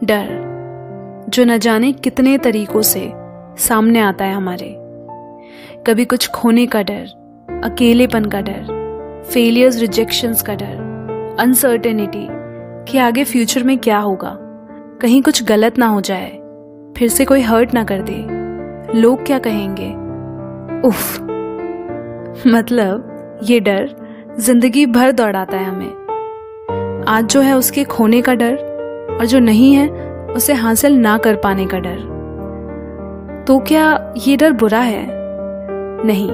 डर जो न जाने कितने तरीकों से सामने आता है हमारे। कभी कुछ खोने का डर, अकेलेपन का डर, फेलियर्स रिजेक्शंस का डर, अनसर्टेनिटी कि आगे फ्यूचर में क्या होगा, कहीं कुछ गलत ना हो जाए, फिर से कोई हर्ट ना कर दे, लोग क्या कहेंगे। उफ, मतलब ये डर जिंदगी भर दौड़ाता है हमें। आज जो है उसके खोने का डर, और जो नहीं है उसे हासिल ना कर पाने का डर। तो क्या ये डर बुरा है? नहीं,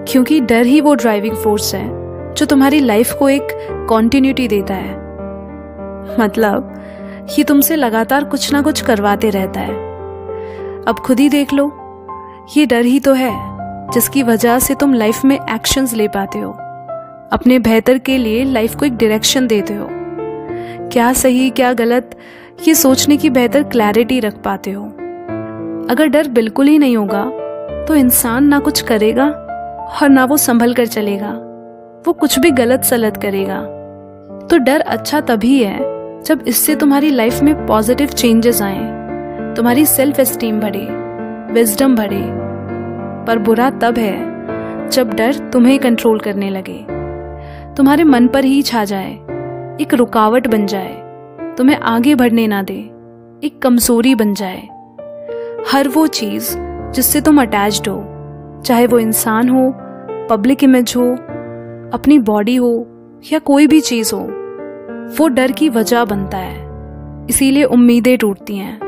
क्योंकि डर ही वो ड्राइविंग फोर्स है जो तुम्हारी लाइफ को एक कॉन्टिन्यूटी देता है। मतलब ये तुमसे लगातार कुछ ना कुछ करवाते रहता है। अब खुद ही देख लो, ये डर ही तो है जिसकी वजह से तुम लाइफ में एक्शंस ले पाते हो, अपने बेहतर के लिए लाइफ को एक डायरेक्शन देते हो। क्या सही क्या गलत ये सोचने की बेहतर क्लैरिटी रख पाते हो। अगर डर बिल्कुल ही नहीं होगा तो इंसान ना कुछ करेगा और ना वो संभल कर चलेगा, वो कुछ भी गलत सलत करेगा। तो डर अच्छा तभी है जब इससे तुम्हारी लाइफ में पॉजिटिव चेंजेस आए, तुम्हारी सेल्फ एस्टीम बढ़े, विजडम बढ़े। पर बुरा तब है जब डर तुम्हें कंट्रोल करने लगे, तुम्हारे मन पर ही छा जाए, एक रुकावट बन जाए, तुम्हें आगे बढ़ने ना दे, एक कमजोरी बन जाए। हर वो चीज जिससे तुम अटैच्ड हो, चाहे वो इंसान हो, पब्लिक इमेज हो, अपनी बॉडी हो या कोई भी चीज हो, वो डर की वजह बनता है। इसीलिए उम्मीदें टूटती हैं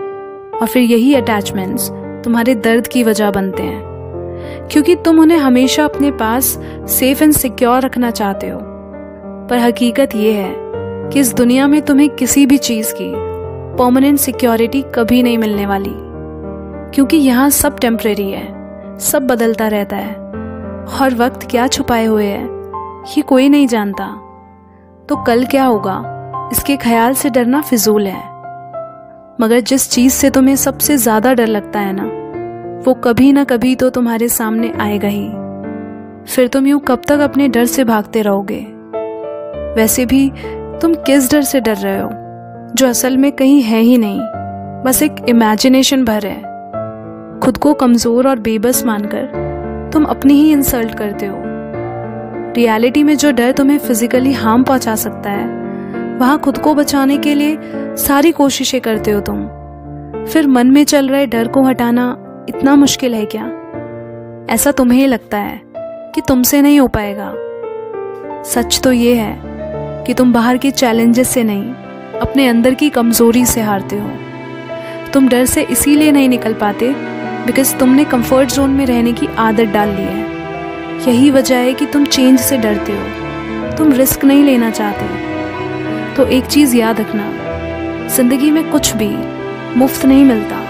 और फिर यही अटैचमेंट्स तुम्हारे दर्द की वजह बनते हैं, क्योंकि तुम उन्हें हमेशा अपने पास सेफ एंड सिक्योर रखना चाहते हो। पर हकीकत ये है कि इस दुनिया में तुम्हें किसी भी चीज की परमानेंट सिक्योरिटी कभी नहीं मिलने वाली, क्योंकि यहाँ सब टेम्परेरी है, सब बदलता रहता है और वक्त क्या छुपाए हुए है ये कोई नहीं जानता। तो कल क्या होगा इसके ख्याल से डरना फिजूल है। मगर जिस चीज से तुम्हें सबसे ज्यादा डर लगता है ना, वो कभी ना कभी तो तुम्हारे सामने आएगा ही। फिर तुम यूं कब तक अपने डर से भागते रहोगे? वैसे भी तुम किस डर से डर रहे हो जो असल में कहीं है ही नहीं, बस एक इमेजिनेशन भर है। खुद को कमजोर और बेबस मानकर तुम अपनी ही इंसल्ट करते हो। रियलिटी में जो डर तुम्हें फिजिकली हार्म पहुंचा सकता है, वहां खुद को बचाने के लिए सारी कोशिशें करते हो तुम। फिर मन में चल रहे डर को हटाना इतना मुश्किल है क्या? ऐसा तुम्हें लगता है कि तुमसे नहीं हो पाएगा। सच तो ये है कि तुम बाहर के चैलेंजेस से नहीं, अपने अंदर की कमजोरी से हारते हो। तुम डर से इसीलिए नहीं निकल पाते बिकॉज तुमने कंफर्ट जोन में रहने की आदत डाल ली है। यही वजह है कि तुम चेंज से डरते हो, तुम रिस्क नहीं लेना चाहते। तो एक चीज याद रखना, जिंदगी में कुछ भी मुफ्त नहीं मिलता।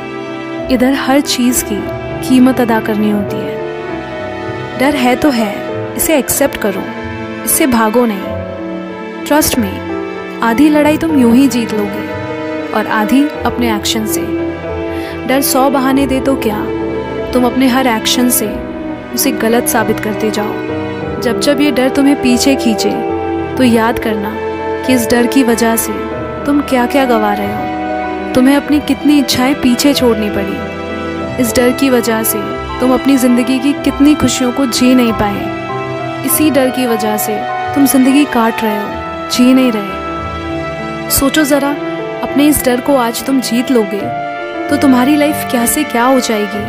इधर हर चीज की कीमत अदा करनी होती है। डर है तो है, इसे एक्सेप्ट करो, इससे भागो नहीं। ट्रस्ट में आधी लड़ाई तुम यूं ही जीत लोगे और आधी अपने एक्शन से। डर 100 बहाने दे तो क्या, तुम अपने हर एक्शन से उसे गलत साबित करते जाओ। जब जब ये डर तुम्हें पीछे खींचे तो याद करना कि इस डर की वजह से तुम क्या क्या गंवा रहे हो। तुम्हें अपनी कितनी इच्छाएं पीछे छोड़नी पड़ी। इस डर की वजह से तुम अपनी जिंदगी की कितनी खुशियों को जी नहीं पाए। इसी डर की वजह से तुम जिंदगी काट रहे हो, जी नहीं रहे। सोचो जरा, अपने इस डर को आज तुम जीत लोगे तो तुम्हारी लाइफ क्या से क्या हो जाएगी,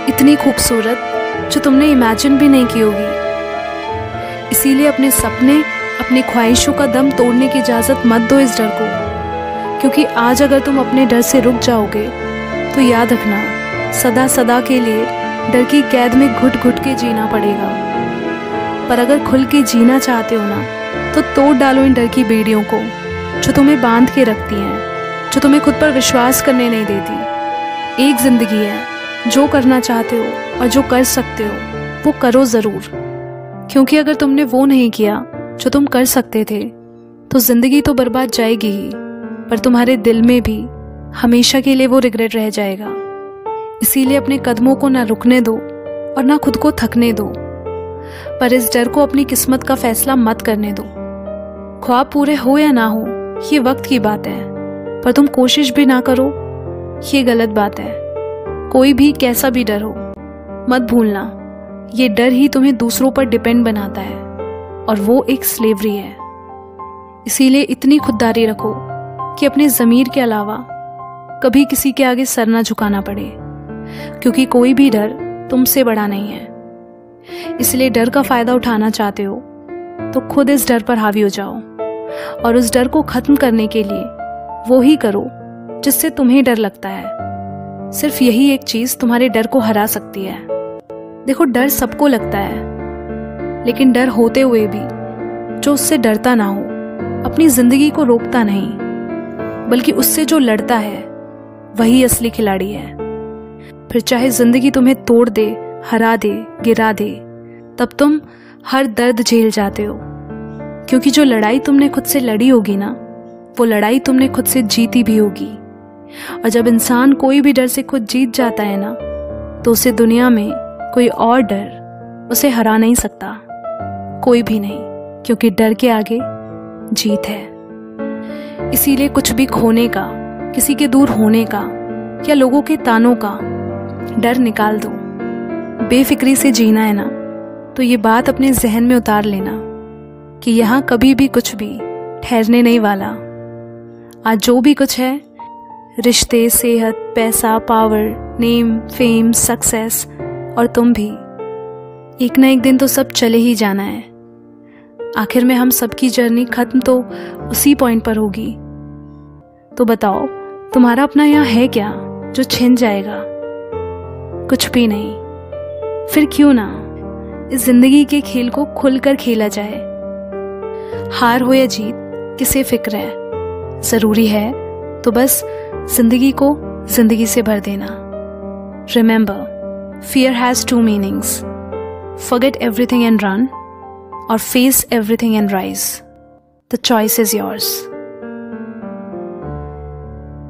इतनी खूबसूरत जो तुमने इमेजिन भी नहीं की होगी। इसीलिए अपने सपने, अपनी ख्वाहिशों का दम तोड़ने की इजाजत मत दो इस डर को, क्योंकि आज अगर तुम अपने डर से रुक जाओगे तो याद रखना, सदा सदा के लिए डर की कैद में घुट घुट के जीना पड़ेगा। पर अगर खुल के जीना चाहते हो ना, तो तोड़ डालो इन डर की बेड़ियों को जो तुम्हें बांध के रखती हैं, जो तुम्हें खुद पर विश्वास करने नहीं देती। एक जिंदगी है, जो करना चाहते हो और जो कर सकते हो वो करो जरूर, क्योंकि अगर तुमने वो नहीं किया जो तुम कर सकते थे तो जिंदगी तो बर्बाद जाएगी ही, पर तुम्हारे दिल में भी हमेशा के लिए वो रिग्रेट रह जाएगा। इसीलिए अपने कदमों को ना रुकने दो और ना खुद को थकने दो, पर इस डर को अपनी किस्मत का फैसला मत करने दो। ख्वाब पूरे हो या ना हो ये वक्त की बात है, पर तुम कोशिश भी ना करो, ये गलत बात है। कोई भी कैसा भी डर हो, मत भूलना ये डर ही तुम्हें दूसरों पर डिपेंड बनाता है और वो एक स्लेवरी है। इसीलिए इतनी खुददारी रखो कि अपने ज़मीर के अलावा कभी किसी के आगे सर ना झुकाना पड़े, क्योंकि कोई भी डर तुमसे बड़ा नहीं है। इसलिए डर का फ़ायदा उठाना चाहते हो तो खुद इस डर पर हावी हो जाओ और उस डर को ख़त्म करने के लिए वो ही करो जिससे तुम्हें डर लगता है। सिर्फ यही एक चीज़ तुम्हारे डर को हरा सकती है। देखो, डर सबको लगता है, लेकिन डर होते हुए भी जो उससे डरता ना हो, अपनी ज़िंदगी को रोकता नहीं, बल्कि उससे जो लड़ता है वही असली खिलाड़ी है। फिर चाहे ज़िंदगी तुम्हें तोड़ दे, हरा दे, गिरा दे, तब तुम हर दर्द झेल जाते हो, क्योंकि जो लड़ाई तुमने खुद से लड़ी होगी ना, वो लड़ाई तुमने खुद से जीती भी होगी। और जब इंसान कोई भी डर से खुद जीत जाता है ना, तो उसे दुनिया में कोई और डर उसे हरा नहीं सकता, कोई भी नहीं, क्योंकि डर के आगे जीत है। इसीलिए कुछ भी खोने का, किसी के दूर होने का या लोगों के तानों का डर निकाल दो। बेफिक्री से जीना है ना, तो ये बात अपने जहन में उतार लेना कि यहाँ कभी भी कुछ भी ठहरने नहीं वाला। आज जो भी कुछ है, रिश्ते, सेहत, पैसा, पावर, नेम, फेम, सक्सेस और तुम भी, एक ना एक दिन तो सब चले ही जाना है। आखिर में हम सबकी जर्नी खत्म तो उसी पॉइंट पर होगी। तो बताओ, तुम्हारा अपना यहाँ है क्या जो छिन जाएगा? कुछ भी नहीं। फिर क्यों ना इस जिंदगी के खेल को खुलकर खेला जाए। हार हो या जीत, किसे फिक्र है? जरूरी है तो बस जिंदगी को जिंदगी से भर देना। Remember, fear has two meanings. Forget everything and run, or face everything and rise. The choice is yours.